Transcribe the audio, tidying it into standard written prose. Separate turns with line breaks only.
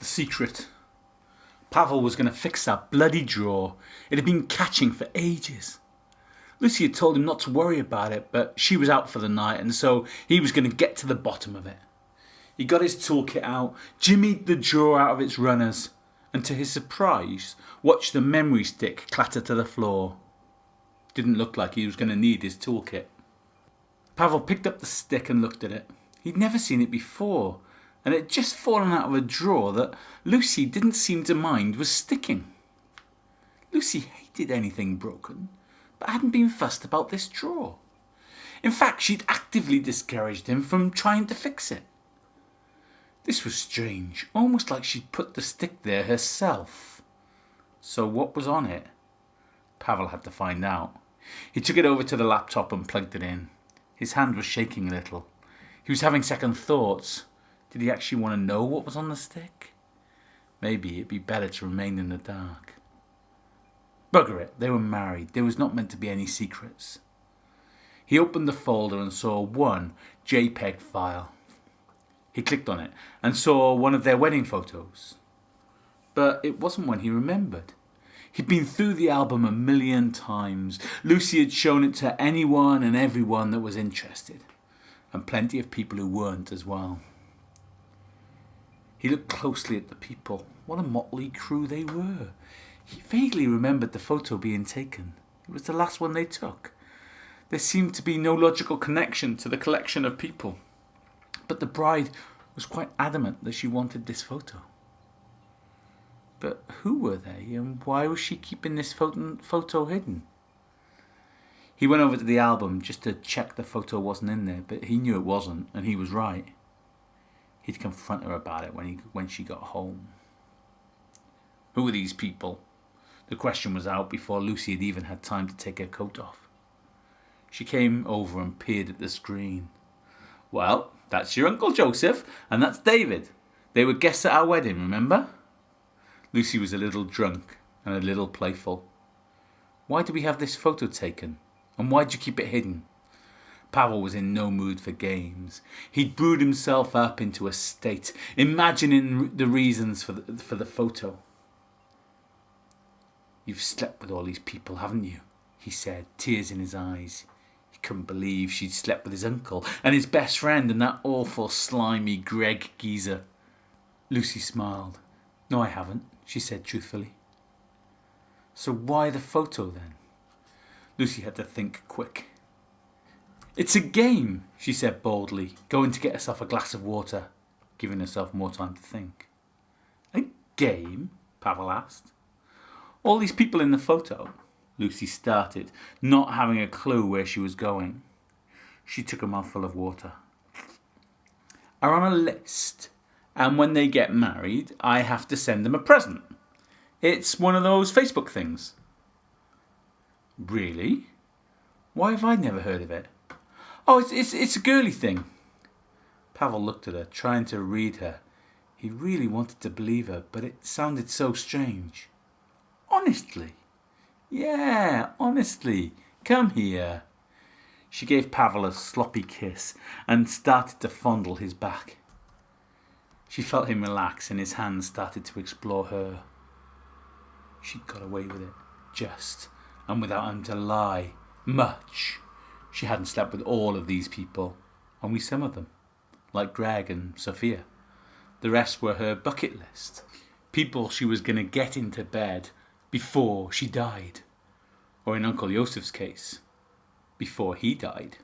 secret. Pavel was going to fix that bloody drawer. It had been catching for ages. Lucy had told him not to worry about it, but she was out for the night, and so he was going to get to the bottom of it. He got his toolkit out, jimmied the drawer out of its runners, and to his surprise, watched the memory stick clatter to the floor. Didn't look like he was going to need his toolkit. Pavel picked up the stick and looked at it. He'd never seen it before, and it had just fallen out of a drawer that Lucy didn't seem to mind was sticking. Lucy hated anything broken, but hadn't been fussed about this drawer. In fact, she'd actively discouraged him from trying to fix it. This was strange, almost like she'd put the stick there herself. So what was on it? Pavel had to find out. He took it over to the laptop and plugged it in. His hand was shaking a little. He was having second thoughts. Did he actually want to know what was on the stick? Maybe it'd be better to remain in the dark. Bugger it, they were married. There was not meant to be any secrets. He opened the folder and saw one JPEG file. He clicked on it and saw one of their wedding photos. But it wasn't one he remembered. He'd been through the album 1,000,000 times. Lucy had shown it to anyone and everyone that was interested, and plenty of people who weren't as well. He looked closely at the people. What a motley crew they were. He vaguely remembered the photo being taken. It was the last one they took. There seemed to be no logical connection to the collection of people. But the bride was quite adamant that she wanted this photo. But who were they, and why was she keeping this photo hidden? He went over to the album just to check the photo wasn't in there, but he knew it wasn't, and he was right. He'd confront her about it when she got home. Who are these people? The question was out before Lucy had even had time to take her coat off. She came over and peered at the screen. Well, that's your Uncle Joseph, and that's David. They were guests at our wedding, remember? Lucy was a little drunk and a little playful. Why do we have this photo taken? And why'd you keep it hidden? Pavel was in no mood for games. He'd brewed himself up into a state, imagining the reasons for the photo. You've slept with all these people, haven't you? He said, tears in his eyes. He couldn't believe she'd slept with his uncle and his best friend and that awful, slimy Greg geezer. Lucy smiled. No, I haven't, she said truthfully. So why the photo then? Lucy had to think quick. It's a game, she said boldly, going to get herself a glass of water, giving herself more time to think. A game? Pavel asked. All these people in the photo, Lucy started, not having a clue where she was going. She took a mouthful of water. Are on a list, and when they get married, I have to send them a present. It's one of those Facebook things. Really? Why have I never heard of it? Oh, it's a girly thing. Pavel looked at her, trying to read her. He really wanted to believe her, but it sounded so strange. Honestly? Yeah, honestly. Come here. She gave Pavel a sloppy kiss and started to fondle his back. She felt him relax and his hands started to explore her. She'd got away with it, just, and without him to lie, much. She hadn't slept with all of these people, only some of them, like Greg and Sophia. The rest were her bucket list, people she was going to get into bed before she died, or in Uncle Joseph's case, before he died.